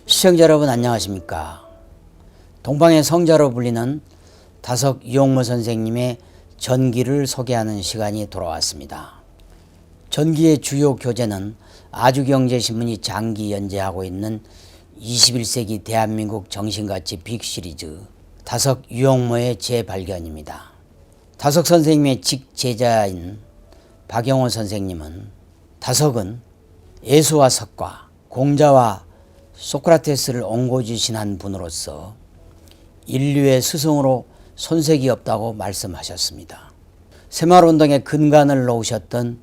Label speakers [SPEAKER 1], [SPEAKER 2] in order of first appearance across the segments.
[SPEAKER 1] 시청자 여러분 안녕하십니까. 동방의 성자로 불리는 다석 유용모 선생님의 전기를 소개하는 시간이 돌아왔습니다. 전기의 주요 교재는 아주경제신문이 장기 연재하고 있는 21세기 대한민국 정신가치 빅시리즈 다석 유용모의 재발견입니다. 다석 선생님의 직제자인 박영호 선생님은 다석은 예수와 석과 공자와 소크라테스를 옹고주신한 분으로서 인류의 스승으로 손색이 없다고 말씀하셨습니다. 새마을운동의 근간을 놓으셨던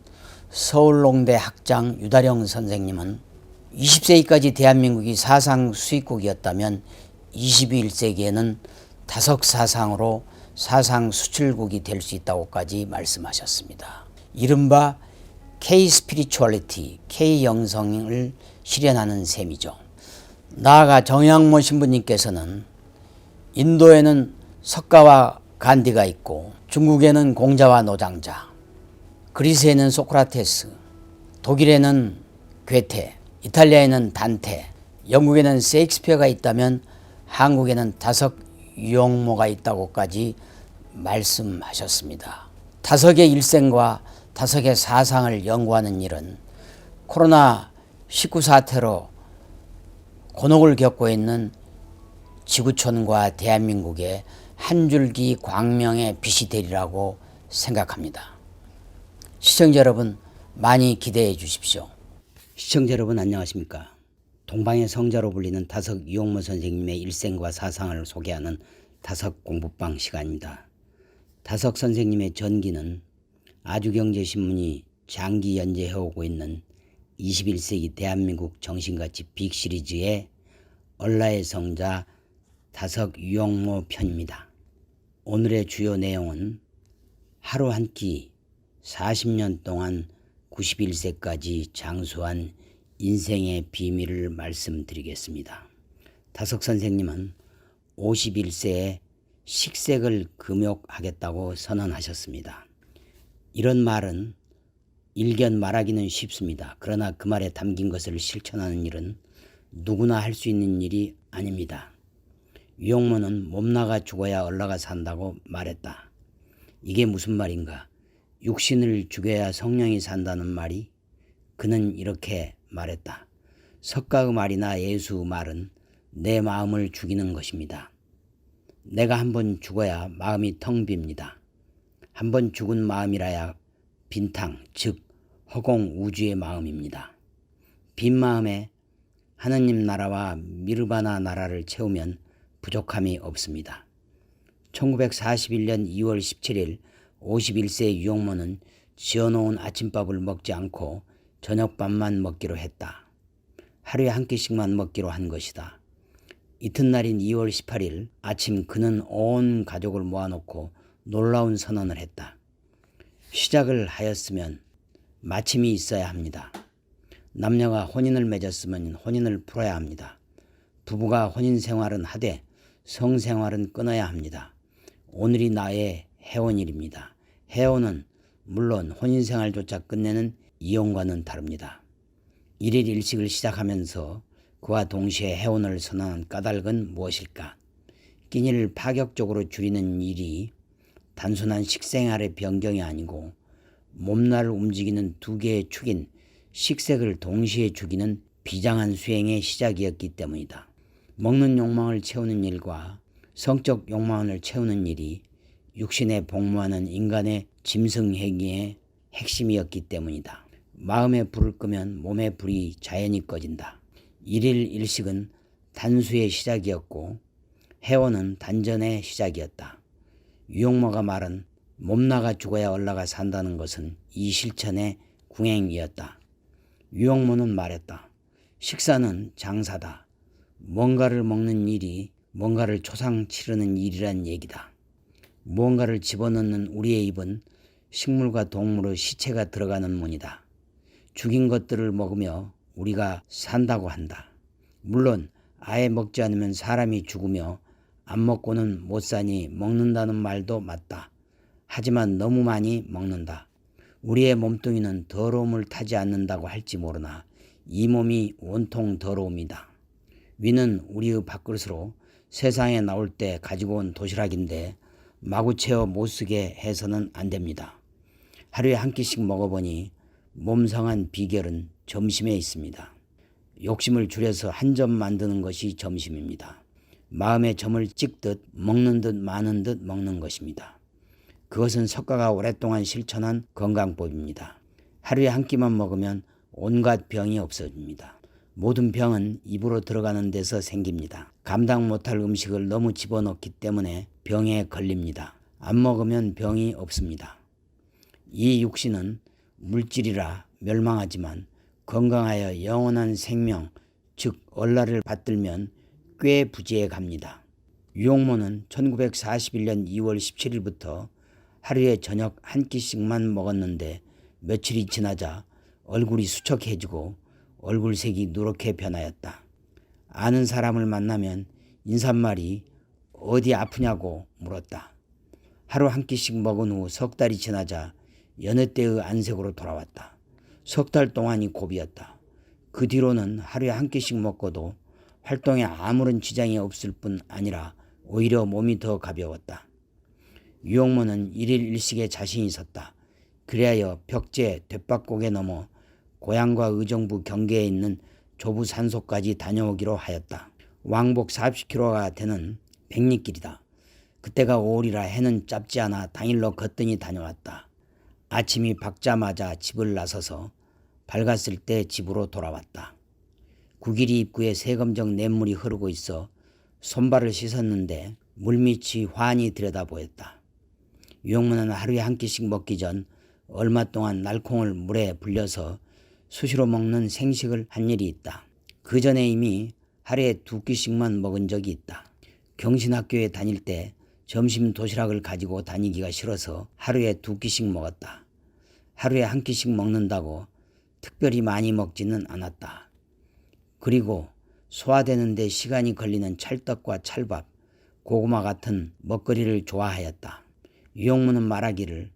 [SPEAKER 1] 서울농대 학장 유다령 선생님은 20세기까지 대한민국이 사상 수입국이었다면 21세기에는 다석 사상으로 사상 수출국이 될 수 있다고까지 말씀하셨습니다. 이른바 K-스피리추얼리티, K-영성을 실현하는 셈이죠. 나아가 정양모 신부님께서는 인도에는 석가와 간디가 있고 중국에는 공자와 노장자, 그리스에는 소크라테스, 독일에는 괴테, 이탈리아에는 단테, 영국에는 셰익스피어가 있다면 한국에는 다석 유용모가 있다고까지 말씀하셨습니다. 다석의 일생과 다석의 사상을 연구하는 일은 코로나19 사태로 곤혹을 겪고 있는 지구촌과 대한민국의 한 줄기 광명의 빛이 되리라고 생각합니다. 시청자 여러분 많이 기대해 주십시오. 시청자 여러분 안녕하십니까. 동방의 성자로 불리는 다석 유용모 선생님의 일생과 사상을 소개하는 다석 공부방 시간입니다. 다석 선생님의 전기는 아주경제신문이 장기 연재해오고 있는 21세기 대한민국 정신가치 빅시리즈의 얼라의 성자 다석 유용모 편입니다. 오늘의 주요 내용은 하루 한 끼 40년 동안 91세까지 장수한 인생의 비밀을 말씀드리겠습니다. 다석 선생님은 51세에 식색을 금욕하겠다고 선언하셨습니다. 이런 말은 일견 말하기는 쉽습니다. 그러나 그 말에 담긴 것을 실천하는 일은 누구나 할 수 있는 일이 아닙니다. 유용모는 몸나가 죽어야 얼라가 산다고 말했다. 이게 무슨 말인가? 육신을 죽여야 성령이 산다는 말이? 그는 이렇게 말했다. 석가의 말이나 예수의 말은 내 마음을 죽이는 것입니다. 내가 한번 죽어야 마음이 텅 빕니다. 한번 죽은 마음이라야 빈탕, 즉 허공 우주의 마음입니다. 빈 마음에 하느님 나라와 미르바나 나라를 채우면 부족함이 없습니다. 1941년 2월 17일 51세 유용모는 지어놓은 아침밥을 먹지 않고 저녁밥만 먹기로 했다. 하루에 한 끼씩만 먹기로 한 것이다. 이튿날인 2월 18일 아침 그는 온 가족을 모아놓고 놀라운 선언을 했다. 시작을 하였으면 마침이 있어야 합니다. 남녀가 혼인을 맺었으면 혼인을 풀어야 합니다. 부부가 혼인생활은 하되 성생활은 끊어야 합니다. 오늘이 나의 해혼일입니다. 해혼은 물론 혼인생활조차 끝내는 이혼과는 다릅니다. 1일 1식을 시작하면서 그와 동시에 해혼을 선언한 까닭은 무엇일까? 끼니를 파격적으로 줄이는 일이 단순한 식생활의 변경이 아니고 몸날을 움직이는 두 개의 축인 식색을 동시에 죽이는 비장한 수행의 시작이었기 때문이다. 먹는 욕망을 채우는 일과 성적 욕망을 채우는 일이 육신에 복무하는 인간의 짐승행위의 핵심이었기 때문이다. 마음에 불을 끄면 몸의 불이 자연히 꺼진다. 1일 1식은 단수의 시작이었고 해원은 단전의 시작이었다. 유용모가 말한 몸나가 죽어야 얼라가 산다는 것은 이 실천의 궁행이었다. 유용모는 말했다. 식사는 장사다. 뭔가를 먹는 일이 뭔가를 초상 치르는 일이란 얘기다. 무언가를 집어넣는 우리의 입은 식물과 동물의 시체가 들어가는 문이다. 죽인 것들을 먹으며 우리가 산다고 한다. 물론 아예 먹지 않으면 사람이 죽으며 안 먹고는 못 사니 먹는다는 말도 맞다. 하지만 너무 많이 먹는다. 우리의 몸뚱이는 더러움을 타지 않는다고 할지 모르나 이 몸이 온통 더러움이다. 위는 우리의 밥그릇으로 세상에 나올 때 가지고 온 도시락인데 마구 채워 못쓰게 해서는 안 됩니다. 하루에 한 끼씩 먹어보니 몸 상한 비결은 점심에 있습니다. 욕심을 줄여서 한 점 만드는 것이 점심입니다. 마음에 점을 찍듯 먹는 듯 마는 듯 먹는 것입니다. 그것은 석가가 오랫동안 실천한 건강법입니다. 하루에 한 끼만 먹으면 온갖 병이 없어집니다. 모든 병은 입으로 들어가는 데서 생깁니다. 감당 못할 음식을 너무 집어넣기 때문에 병에 걸립니다. 안 먹으면 병이 없습니다. 이 육신은 물질이라 멸망하지만 건강하여 영원한 생명, 즉 얼라를 받들면 꽤 부지해 갑니다. 유용모는 1941년 2월 17일부터 하루에 저녁 한 끼씩만 먹었는데 며칠이 지나자 얼굴이 수척해지고 얼굴색이 누렇게 변하였다. 아는 사람을 만나면 인사말이 어디 아프냐고 물었다. 하루 한 끼씩 먹은 후 석 달이 지나자 여느 때의 안색으로 돌아왔다. 석 달 동안이 고비였다. 그 뒤로는 하루에 한 끼씩 먹고도 활동에 아무런 지장이 없을 뿐 아니라 오히려 몸이 더 가벼웠다. 유용모는 일일 일식에 자신이 있었다. 그리하여 벽제 뎃박곡에 넘어 고향과 의정부 경계에 있는 조부 산소까지 다녀오기로 하였다. 왕복 40km가 되는 백리길이다. 그때가 5월이라 해는 짧지 않아 당일로 거뜬히 다녀왔다. 아침이 밝자마자 집을 나서서 밝았을 때 집으로 돌아왔다. 구길이 입구에 세검정 냇물이 흐르고 있어 손발을 씻었는데 물밑이 환히 들여다보였다. 유용모는 하루에 한 끼씩 먹기 전 얼마 동안 날콩을 물에 불려서 수시로 먹는 생식을 한 일이 있다. 그 전에 이미 하루에 2끼씩만 먹은 적이 있다. 경신학교에 다닐 때 점심 도시락을 가지고 다니기가 싫어서 하루에 2끼씩 먹었다. 하루에 한 끼씩 먹는다고 특별히 많이 먹지는 않았다. 그리고 소화되는 데 시간이 걸리는 찰떡과 찰밥, 고구마 같은 먹거리를 좋아하였다. 유용모는 말하기를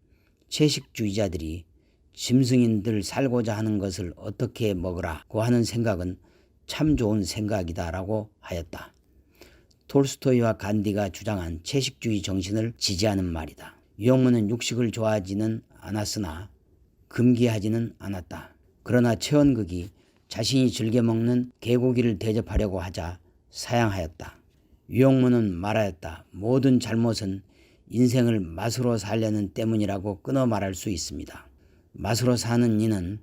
[SPEAKER 1] 채식주의자들이 짐승인들 살고자 하는 것을 어떻게 먹으라고 하는 생각은 참 좋은 생각이다라고 하였다. 톨스토이와 간디가 주장한 채식주의 정신을 지지하는 말이다. 유용모는 육식을 좋아하지는 않았으나 금기하지는 않았다. 그러나 최원극이 자신이 즐겨 먹는 개고기를 대접하려고 하자 사양하였다. 유용모는 말하였다. 모든 잘못은 인생을 맛으로 살려는 때문이라고 끊어 말할 수 있습니다. 맛으로 사는 이는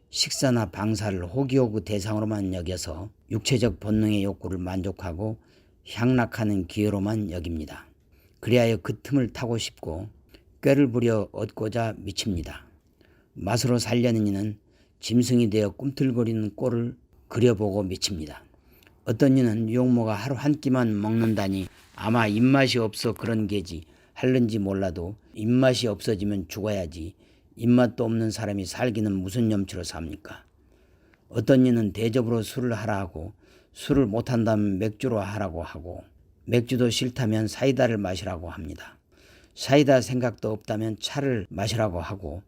[SPEAKER 1] 식사나 방사를 호기호구 대상으로만 여겨서 육체적 본능의 욕구를 만족하고 향락하는 기회로만 여깁니다. 그리하여 그 틈을 타고 싶고 꾀를 부려 얻고자 미칩니다. 맛으로 살려는 이는 짐승이 되어 꿈틀거리는 꼴을 그려보고 미칩니다. 어떤 이는 유용모가 하루 한 끼만 먹는다니 아마 입맛이 없어 그런 게지 할는지 몰라도 입맛이 없어지면 죽어야지 입맛도 없는 사람이 살기는 무슨 염치로 삽니까? 어떤 이는 대접으로 술을 하라 하고 술을 못한다면 맥주로 하라고 하고 맥주도 싫다면 사이다를 마시라고 합니다. 사이다 생각도 없다면 차를 마시라고 하고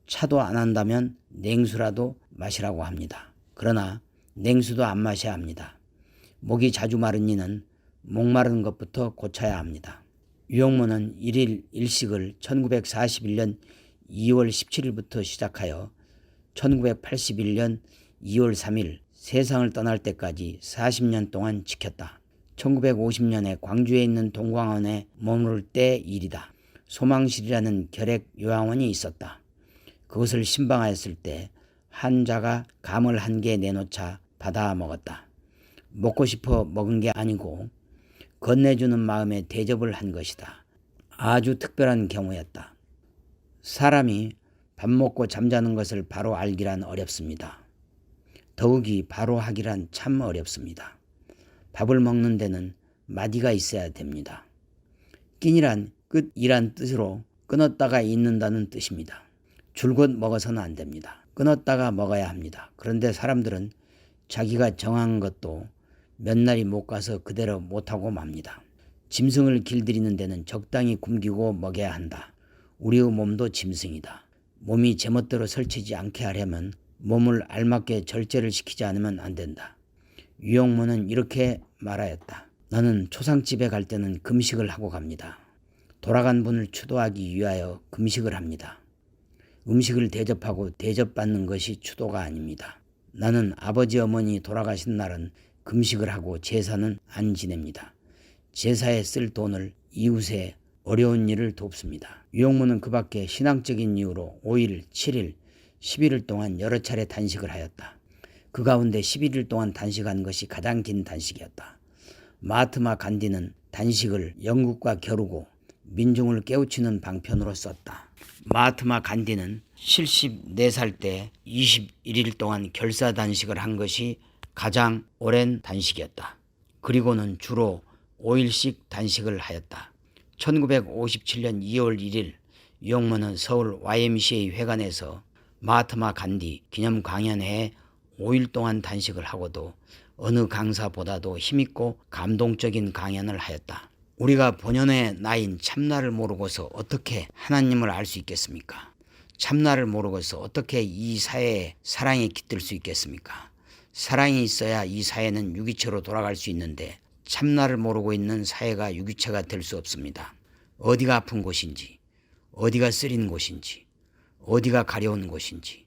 [SPEAKER 1] 차도 안 한다면 냉수라도 마시라고 합니다. 그러나 냉수도 안 마셔야 합니다. 목이 자주 마른 이는 목마른 것부터 고쳐야 합니다. 유용모는 일일 일식을 1941년 2월 17일부터 시작하여 1981년 2월 3일 세상을 떠날 때까지 40년 동안 지켰다. 1950년에 광주에 있는 동광원에 머무를 때 일이다. 소망실이라는 결핵 요양원이 있었다. 그것을 신방하였을 때 환자가 감을 한 개 내놓자 받아 먹었다. 먹고 싶어 먹은 게 아니고 건네주는 마음에 대접을 한 것이다. 아주 특별한 경우였다. 사람이 밥 먹고 잠자는 것을 바로 알기란 어렵습니다. 더욱이 바로 하기란 참 어렵습니다. 밥을 먹는 데는 마디가 있어야 됩니다. 끼니란 끝이란 뜻으로 끊었다가 잊는다는 뜻입니다. 줄곧 먹어서는 안 됩니다. 끊었다가 먹어야 합니다. 그런데 사람들은 자기가 정한 것도 몇 날이 못 가서 그대로 못하고 맙니다. 짐승을 길들이는 데는 적당히 굶기고 먹여야 한다. 우리의 몸도 짐승이다. 몸이 제멋대로 설치지 않게 하려면 몸을 알맞게 절제를 시키지 않으면 안 된다. 유용모는 이렇게 말하였다. 나는 초상집에 갈 때는 금식을 하고 갑니다. 돌아간 분을 추도하기 위하여 금식을 합니다. 음식을 대접하고 대접받는 것이 추도가 아닙니다. 나는 아버지 어머니 돌아가신 날은 금식을 하고 제사는 안 지냅니다. 제사에 쓸 돈을 이웃의 어려운 일을 돕습니다. 유영모는 그 밖에 신앙적인 이유로 5일, 7일, 11일 동안 여러 차례 단식을 하였다. 그 가운데 11일 동안 단식한 것이 가장 긴 단식이었다. 마하트마 간디는 단식을 영국과 겨루고 민중을 깨우치는 방편으로 썼다. 마하트마 간디는 74살 때 21일 동안 결사 단식을 한 것이 가장 오랜 단식이었다. 그리고는 주로 5일씩 단식을 하였다. 1957년 2월 1일 유영모는 서울 YMCA 회관에서 마하트마 간디 기념 강연회에 5일 동안 단식을 하고도 어느 강사보다도 힘있고 감동적인 강연을 하였다. 우리가 본연의 나인 참나를 모르고서 어떻게 하나님을 알 수 있겠습니까? 참나를 모르고서 어떻게 이 사회에 사랑이 깃들 수 있겠습니까? 사랑이 있어야 이 사회는 유기체로 돌아갈 수 있는데 참나를 모르고 있는 사회가 유기체가 될 수 없습니다. 어디가 아픈 곳인지, 어디가 쓰린 곳인지, 어디가 가려운 곳인지,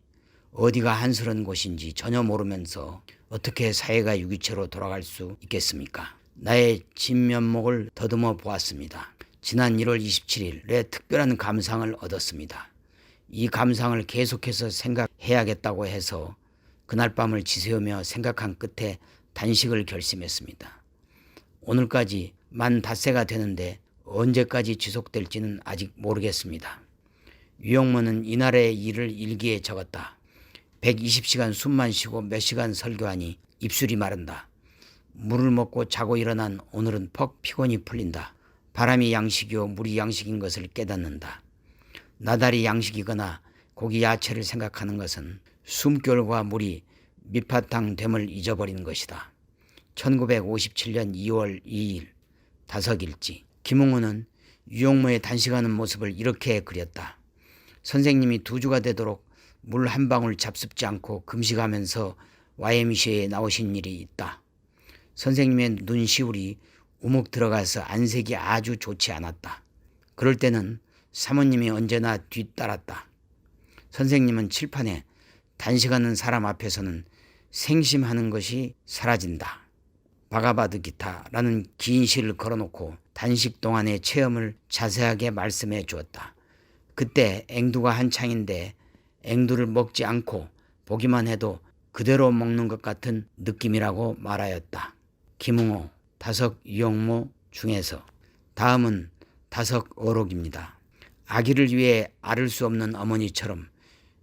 [SPEAKER 1] 어디가 한스러운 곳인지 전혀 모르면서 어떻게 사회가 유기체로 돌아갈 수 있겠습니까? 나의 진면목을 더듬어 보았습니다. 지난 1월 27일에 특별한 감상을 얻었습니다. 이 감상을 계속해서 생각해야겠다고 해서 그날 밤을 지새우며 생각한 끝에 단식을 결심했습니다. 오늘까지 만 닷새가 되는데 언제까지 지속될지는 아직 모르겠습니다. 유영모는 이날의 일을 일기에 적었다. 120시간 숨만 쉬고 몇 시간 설교하니 입술이 마른다. 물을 먹고 자고 일어난 오늘은 퍽 피곤이 풀린다. 바람이 양식이요 물이 양식인 것을 깨닫는다. 나달이 양식이거나 고기 야채를 생각하는 것은 숨결과 물이 밑바탕 됨을 잊어버린 것이다. 1957년 2월 2일 다석일지. 김웅호는 유영모의 단식하는 모습을 이렇게 그렸다. 선생님이 2주가 되도록 물 한 방울 잡숫지 않고 금식하면서 YMCA에 나오신 일이 있다. 선생님의 눈시울이 우묵 들어가서 안색이 아주 좋지 않았다. 그럴 때는 사모님이 언제나 뒤따랐다. 선생님은 칠판에 단식하는 사람 앞에서는 생심하는 것이 사라진다. 바가바드 기타라는 긴 시를 걸어놓고 단식 동안의 체험을 자세하게 말씀해 주었다. 그때 앵두가 한창인데 앵두를 먹지 않고 보기만 해도 그대로 먹는 것 같은 느낌이라고 말하였다. 김웅호, 다석 유영모 중에서. 다음은 다석 어록입니다. 아기를 위해 앓을 수 없는 어머니처럼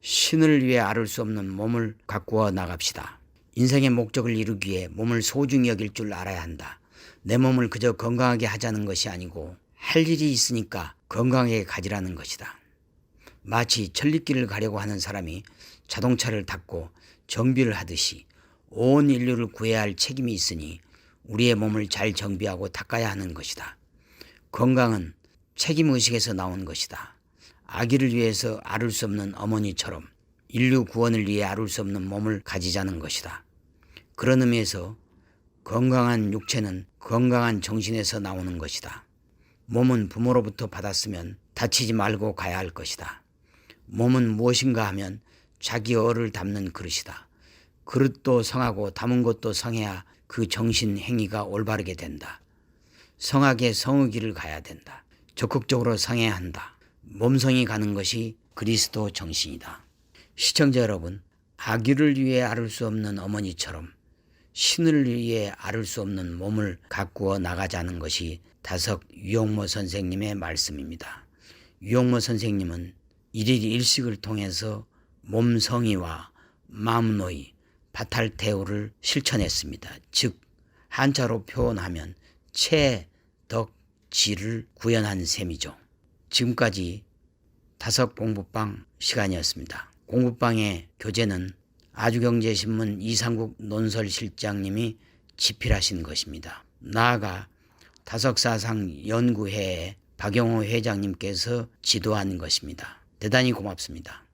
[SPEAKER 1] 신을 위해 앓을 수 없는 몸을 가꾸어 나갑시다. 인생의 목적을 이루기 위해 몸을 소중히 여길 줄 알아야 한다. 내 몸을 그저 건강하게 하자는 것이 아니고 할 일이 있으니까 건강하게 가지라는 것이다. 마치 천리길을 가려고 하는 사람이 자동차를 닦고 정비를 하듯이 온 인류를 구해야 할 책임이 있으니 우리의 몸을 잘 정비하고 닦아야 하는 것이다. 건강은 책임의식에서 나온 것이다. 아기를 위해서 앓을 수 없는 어머니처럼 인류 구원을 위해 앓을 수 없는 몸을 가지자는 것이다. 그런 의미에서 건강한 육체는 건강한 정신에서 나오는 것이다. 몸은 부모로부터 받았으면 다치지 말고 가야 할 것이다. 몸은 무엇인가 하면 자기 어를 담는 그릇이다. 그릇도 성하고 담은 것도 성해야 그 정신 행위가 올바르게 된다. 성하게 성의 길을 가야 된다. 적극적으로 성해야 한다. 몸성이 가는 것이 그리스도 정신이다. 시청자 여러분, 아기를 위해 앓을 수 없는 어머니처럼 신을 위해 앓을 수 없는 몸을 가꾸어 나가자는 것이 다석 유영모 선생님의 말씀입니다. 유영모 선생님은 일일 일식을 통해서 몸성의와 마음노의, 바탈테오를 실천했습니다. 즉 한자로 표현하면 체덕지를 구현한 셈이죠. 지금까지 다석 공부방 시간이었습니다. 공부방의 교재는 아주경제신문 이상국 논설실장님이 집필하신 것입니다. 나아가 다석사상연구회의 박영호 회장님께서 지도한 것입니다. 대단히 고맙습니다.